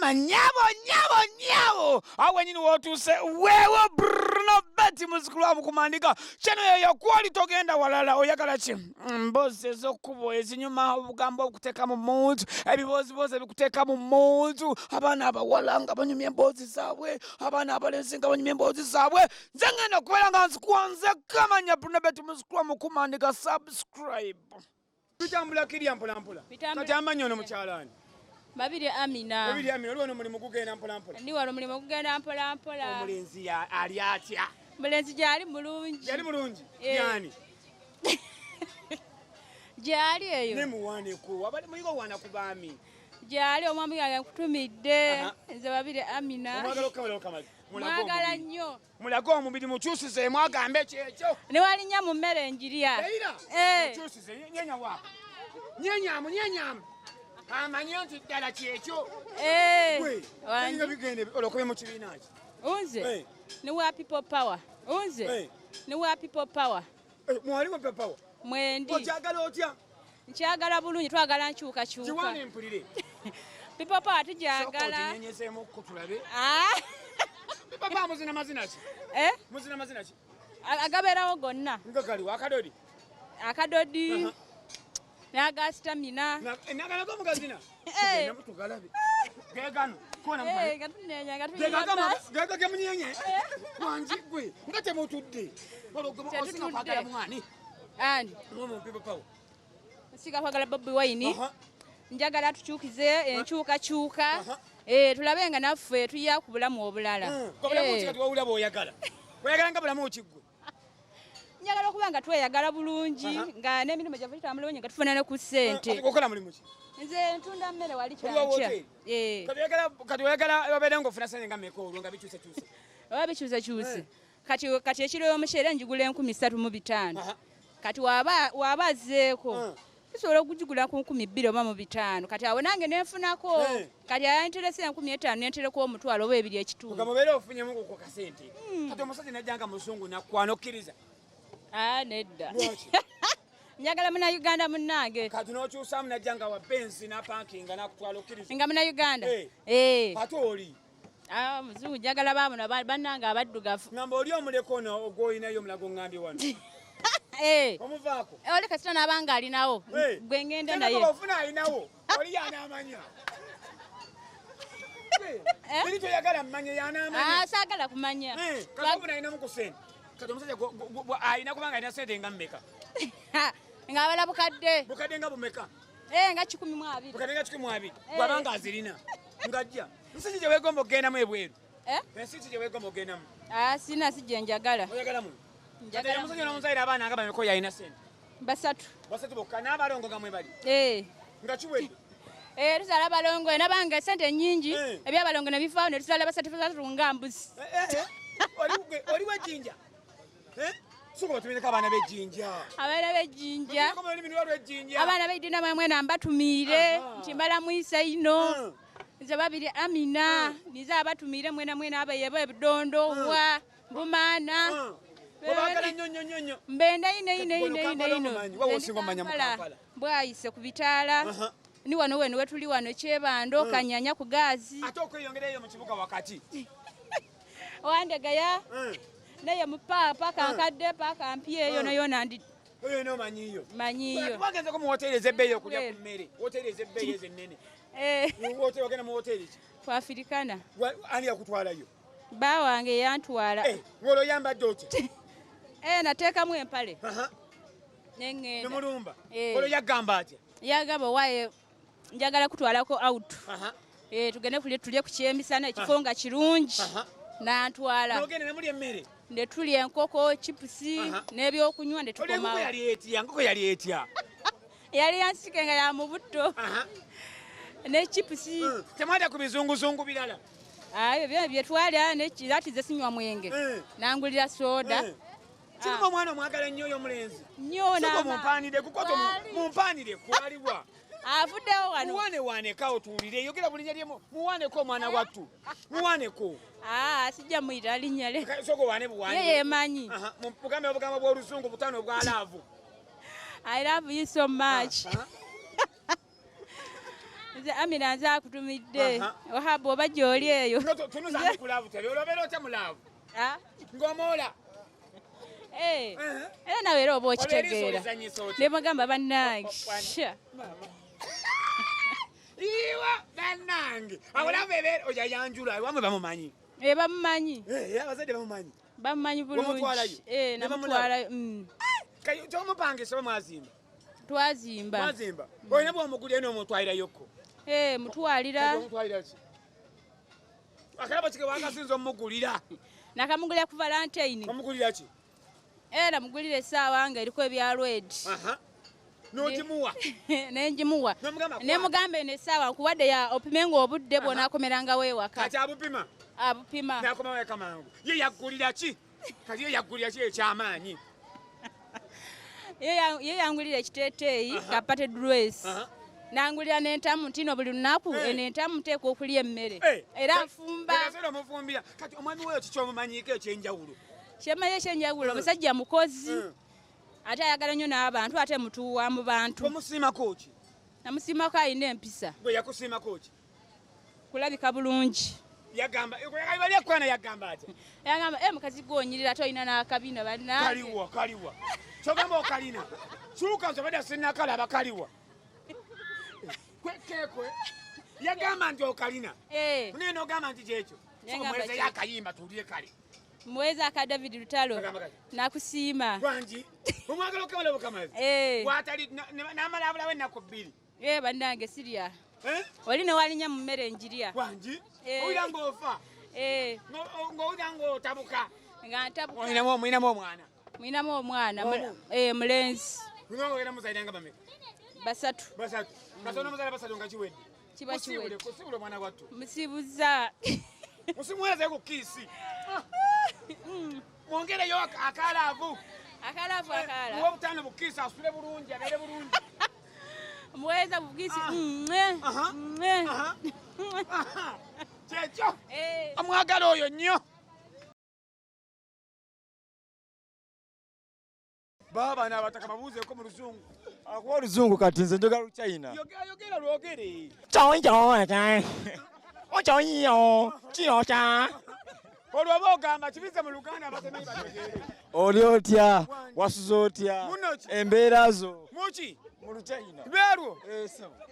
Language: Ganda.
mama nyabo awe nyini wotuse wewe Bruno Betty muzukulu wa mukumandika chano ya kwali togenda walala oyagala chi mboze zokubo ezinyuma obugambo okuteka mu muntu ebibozi bikuteka mu muntu abana abawalanga banyumye embozi zabwe abana abalenzinga banyumye embozi zabwe nzengenda kubera nga nzikwanze kamanya Bruno Betty muzukulu wa mukumandika subscribe bitambula kirya mpolampola kati amanyono mukyalani Babiri Amina olwo mulimu gugenda mpolampola ndi walo mulimu gugenda mpolampola omulenzi ali atya mulenzi gyali mulungi yani gyali eyo ne muwaneko abali muyigo wana kubami gyali omwami yange nkutumidde nze Babiri Amina mwagala nnyo mulago omubiri mukyusize mwagambe kyekyo ne walinya mu mmere enjirya mukyusize nyenya wako nyenyamu amanyi nti ddala kyekyo wange bigende olokobe mu kibiina ki unze ne wa people power unze ne wa people power mwali wa people power mwendi okyagala otya nkyagala bulungi twagala nkyuka kiwane mpulire people power tujagala nyenyeseemu kutulabe papa muzina mazina ki muzina mazina ki agabeerawo gonna nga galiwo akadodi naga stamina nagala ko mugazina namutugalabe gegano kona gaga kemunyenye wanji gwe ngate mutudde osinga kwagala mwani ani mumu people power nsiga kwagala Bobi Wine njagala tukyukize enkyukakyuka tulabe nga naffe tuya ku bulamu obulala wawulaba oyagala nga bulamu okiggwe njagala okuba nga tweyagala bulungi nga n'emirimu gyaffe tutambulungi nga tufuna ne ku ssente okola mulimu ki nze ntunda mmere wali kyankya kati oyagala babeere ng'ofuna sente nga mmeka olwo nga bikyusekyuse oba bikyusekyuse kati ekiro y'omuceere njigula 3500 kati waba azzeeko tusobola okugigula ku 200 oba mu 5 kati awo nange nenfunako kati ayanterese 5000 nentereko omutwalo oba 2 ekitundu nga mubeere ofunye ku kasente kati omusajja najjanga musungu nakwana okkiriza nedda njagala muna Uganda munnange kati n'okyusamu najjanga wa bensi napankinga nakutwala okkiriza nga muna Uganda kati oli muzungu njagala bamuno bannange abaddugavu ngamba oli omuleko ogwolinayo omulago ngambye wano omuvaako oli kasita n'abanga alinawo gwe ngende naye ofuna alinawo oli yanamanya biri toyagala mmanye yanamanya saagala kumanya kakabuna alinamu ku sente kati omusajja alina kubanga alina sente nga mmeka nga abala bukadde nga bumeka nga 120 bukadde nga 120 gwabanga azirina ngajja nsiki gye weegomba okugendamu ebweru ensiki gye weegomba okugendamu sina sijje njagala oyagalamu omusajja n'omuzaire abaana nga bameko yalina sente basatu bokka n'abalongo nga mwe bali nga kiwedde tusala abalongo nabanga sente nyingi ebyabalongo nebifaawo ne tusala basatu nga mbuzi oli wejjinja suka batumireko abaana b'ejjinja abaana b'ejjinja mwena mbatumiire nti mbalamwisa ino nze Babiri Amina nize abatumiire mwena abayeba ebidondo wa mbumaana mbenda ino bwayise ku bitaala ni wano weno wetuli wano Kyebando Kanyanya ku gaazi ate okweyongereyo mu kibuga wakati wandegaya naye mupapa kankadde paka mpyeyo nayona ndi no manyiyo wagenze ko mu hoteli ezebbeeyi okulya ku mmere hoteli ezebbeeyi ezennene wagenda mu hoteli ki ku Africana ani yakutwalayo bba wange yantwala ng'olwo oyambadde otya nateekamu empale neŋŋenda nemulumba olwo yaggamba atya yagamba waye njagala kutwalako out tugende tulye ku kyemisana ekifo nga kirungi nantwala nogende nemuli emmere ne tulya enkoko chipusi n'ebyokunywa ne tukomawo nkoko yali etya yali yansike nga ya mu butto ne chipusi temwata ku bizunguzungu birala ebyo bye twalya ati ze sinywa mwenge nangulira soda kiruma omwana omwagala nnyo y'omulenzi nnyo mumpaanire kukoto mumpaanire kwalibwa avuddewo wano muwanewaaneko otuwulire yogera bulinnya lyemu muwaaneko omwana wattu muwaaneko sijja muyita linnya le soko wane buwaane ye yemanyi mugambe obugambo bw'olusungu butano obwa laavu I love you so much Nze Amina nze akutumidde. Wahaba oba gy'oli eyo. Tunuza kulavu tebe olobera otya mulavu. Ng'omoola. Era nawe era oba okitegeera. Ne bagamba bannange. Iwa bannange. Abulavu ebeera oja yanjula wamwe bamumanyi. Bamumanyi. Abazadde bamumanyi. Bamumanyi bulungi. Namutwala. Kayo kyomupangisa oba mwazimba. Twazimba. Mwazimba. Oyina bw'omugulira n'omutwalirayokko. Mutwalira. Mutwalira ki? Akalabo kike wakasinza omugulira. Nakamugulira ku Valentine. Omugulira ki? Namugulira essaawa nga eriko ebya red. N'ogimuwa. Nengimuwa. Ne mugamba eno essaawa nkuwadde ya opime ng'obudde bw'onaakomerangawo ewaka. Kati abupima? Abupima. N'akomawo eka mangu. Ye yaggulira ki? Kati ye yaggulira ki ekyamaanyi? Ye yangulira ekiteeteeyi kapate dress. Nangulira n'entamu ntino buli lunaku entamu nteeka okulya emmere. Era nfumba. Ekasera omufumbira. Kati omwami weyo kikyomumanyiiko ekyenjawulo. Kyemmanyi ekyenjawulo omusajja mukozi. Ate ayagala nnyo n'abantu ate mutuwa mu bantu. Omusiimako ki? Namusiimako alina empisa. Bwe yakusiimako ki? Kulabika bulungi. Yagamba bali ekwana yagamba ati. Yagamba mukazi gw'onyirira ate olina n'akabina bannange. Kaliwa. Kyogamba okalina. Kyuka nsobadde sinnakala abakaliwa. Kwekekwe. Yagamba nti okalina. Munene ogamba nti kyekyo. Mweze yakayimba tuulye kale. Mwezi aka David Lutalo. Nakusiima. Gwangi. Omwagala okabala bukamazi. Watali n'amala abulawo ennaku bbiri. Bannange sirya. Oli ne walinya mu mmere njirya. Gwangi. Owulira ng'ofa. Ng'owulira ng'otabuka. Nga ntabuka. Mulinamu omwana. Mulinamu omwana. Mulenzi. Mulinamu era muzaaliranga bameka. Basatu. Katonda omuzaala basatu nga kiwedde. Kiba kiwedde. Kusibula omwana wattu. Musibuza. Musimuweze ku kiisi. Mwongereyo akalaavu. Akalaavu. Muwe butaano bukiisi asule bulungi abeere bulungi. Muweza bukiisi. Kyekyo. Omwagala oyo nnyo. Baba n'abataka babuuzeeko mu Luzungu. Akuwa Oluzungu kati nze njogera Luchina. Yogera lwogere. Olwo oba ogamba kibize mu Luganda abatemeyi bategeere. Oli otya? Wasuza otya? Embeera zo. Muki? Mu Luchina. Beerwo.